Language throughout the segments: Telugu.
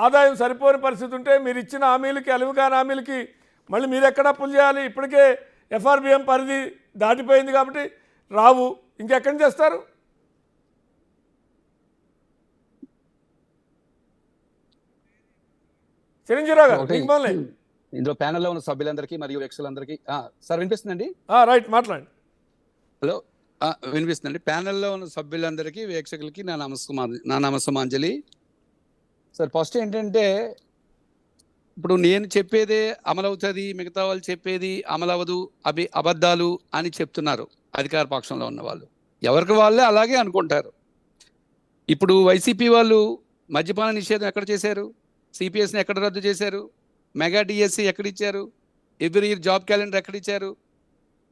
ఆదాయం సరిపోని పరిస్థితి ఉంటే మీరు ఇచ్చిన హామీలకి అలువుగాని హామీలకి మళ్ళీ మీరు ఎక్కడ అప్పులు చేయాలి? ఇప్పటికే ఎఫ్ఆర్బిఎం పరిధి దాటిపోయింది కాబట్టి రావు, ఇంకెక్కడి నుంచి చేస్తారు? చిరంజీరావు గారు మీకు మొదలే. ఇందులో ప్యానెల్లో ఉన్న సభ్యులందరికీ మరియు వ్యక్తులందరికీ సార్ వినిపిస్తుందండి? రైట్, మాట్లాడండి. హలో, వినిపిస్తుందండి. ప్యానెల్లో ఉన్న సభ్యులందరికీ వీక్షకులకి నా నమస్సమాంజలి. సార్ ఫస్ట్ ఏంటంటే, ఇప్పుడు నేను చెప్పేదే అమలవుతుంది, మిగతా వాళ్ళు చెప్పేది అమలవదు, అవి అబద్ధాలు అని చెప్తున్నారు అధికార పక్షంలో ఉన్న వాళ్ళు. ఎవరికి వాళ్ళే అలాగే అనుకుంటారు. ఇప్పుడు వైసీపీ వాళ్ళు మద్యపాన నిషేధం ఎక్కడ చేశారు? సిపిఎస్ని ఎక్కడ రద్దు చేశారు? మెగా డిఎస్సి ఎక్కడిచ్చారు? ఎవ్రీ ఇయర్ జాబ్ క్యాలెండర్ ఎక్కడిచ్చారు?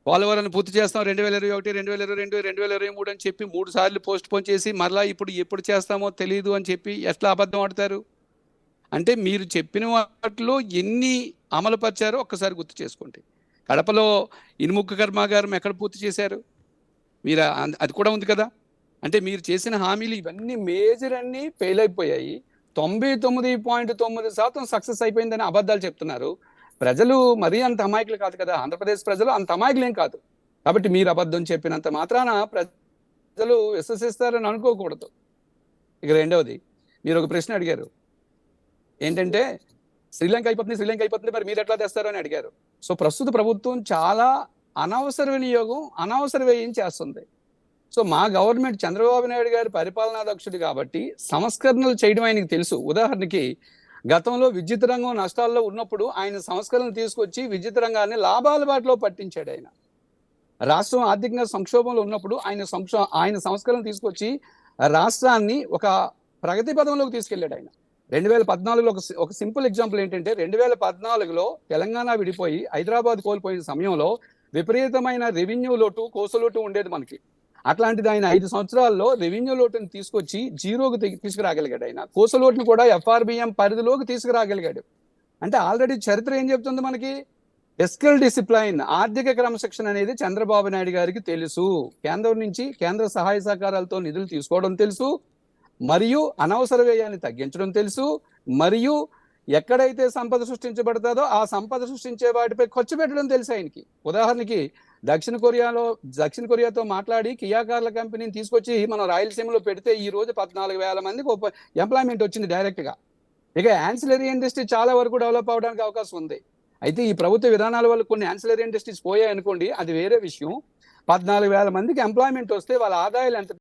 పోలవరాన్ని పూర్తి చేస్తాం 2021, 2022, 2023 అని చెప్పి 3 సార్లు పోస్ట్ పోన్ చేసి మరలా ఇప్పుడు ఎప్పుడు చేస్తామో తెలియదు అని చెప్పి ఎట్లా అబద్ధం ఆడతారు? అంటే మీరు చెప్పిన వాటిలో ఎన్ని అమలు పరిచారో ఒక్కసారి గుర్తు చేసుకోండి. కడపలో ఇనుముక్క కర్మాగారం ఎక్కడ పూర్తి చేశారు? మీరు అది కూడా ఉంది కదా. అంటే మీరు చేసిన హామీలు ఇవన్నీ మేజర్ అన్నీ ఫెయిల్ అయిపోయాయి. 99.9% సక్సెస్ అయిపోయిందని అబద్ధాలు చెప్తున్నారు. ప్రజలు మరీ అంత అమాయకులు కాదు కదా. ఆంధ్రప్రదేశ్ ప్రజలు అంత అమాయకులేం కాదు. కాబట్టి మీరు అబద్ధం చెప్పినంత మాత్రాన ప్రజలు విశ్వసిస్తారని అనుకోకూడదు. ఇక రెండవది, మీరు ఒక ప్రశ్న అడిగారు ఏంటంటే, శ్రీలంక అయిపోతుంది మరి మీరు ఎట్లా తెస్తారు అని అడిగారు. సో ప్రస్తుత ప్రభుత్వం చాలా అనవసర వినియోగం, అనవసర వ్యయం చేస్తుంది. సో మా గవర్నమెంట్ చంద్రబాబు నాయుడు గారి పరిపాలనా దక్షుడు కాబట్టి సంస్కరణలు చేయడం ఆయనకి తెలుసు. ఉదాహరణకి గతంలో విద్యుత్ రంగం నష్టాల్లో ఉన్నప్పుడు ఆయన సంస్కరణలు తీసుకొచ్చి విద్యుత్ రంగాన్ని లాభాల బాటలో పట్టించాడు. ఆయన రాష్ట్రం ఆర్థికంగా సంక్షోభంలో ఉన్నప్పుడు ఆయన సంస్కరణలు తీసుకొచ్చి రాష్ట్రాన్ని ఒక ప్రగతి పదంలోకి తీసుకెళ్లాడు. ఆయన 2014లో ఒక సింపుల్ ఎగ్జాంపుల్ ఏంటంటే, 2014లో తెలంగాణ విడిపోయి హైదరాబాద్ కోల్పోయిన సమయంలో విపరీతమైన రెవెన్యూ లోటు, కోసలోటు ఉండేది మనకి. అట్లాంటిది ఆయన 5 సంవత్సరాల్లో రెవెన్యూ లోటుని తీసుకొచ్చి జీరోకి తీసుకురాగలిగాడు. ఆయన కోసలోటుని కూడా ఎఫ్ఆర్బిఎం పరిధిలోకి తీసుకురాగలిగాడు. అంటే ఆల్రెడీ చరిత్ర ఏం చెప్తుంది మనకి? ఫిస్కల్ డిసిప్లైన్, ఆర్థిక క్రమశిక్షణ అనేది చంద్రబాబు నాయుడు గారికి తెలుసు. కేంద్రం నుంచి కేంద్ర సహాయ సహకారాలతో నిధులు తీసుకోవడం తెలుసు, మరియు అనవసర వ్యయాన్ని తగ్గించడం తెలుసు, మరియు ఎక్కడైతే సంపద సృష్టించబడుతుందో ఆ సంపద సృష్టించే వాటిపై ఖర్చు పెట్టడం తెలుసు ఆయనకి. ఉదాహరణకి దక్షిణ కొరియాతో మాట్లాడి కియా కార్ల కంపెనీని తీసుకొచ్చి మనం రాయలసీమలో పెడితే ఈ రోజు 14,000 మందికి ఎంప్లాయ్మెంట్ వచ్చింది డైరెక్ట్ గా. ఇక యాన్సిలరీ ఇండస్ట్రీ చాలా వరకు డెవలప్ అవడానికి అవకాశం ఉంది. అయితే ఈ ప్రభుత్వ విధానాల వల్ల కొన్ని యాన్సిలరీ ఇండస్ట్రీస్ పోయాయి అనుకోండి, అది వేరే విషయం. 14,000 మందికి ఎంప్లాయ్మెంట్ వస్తే వాళ్ళ ఆదాయాలు ఎంత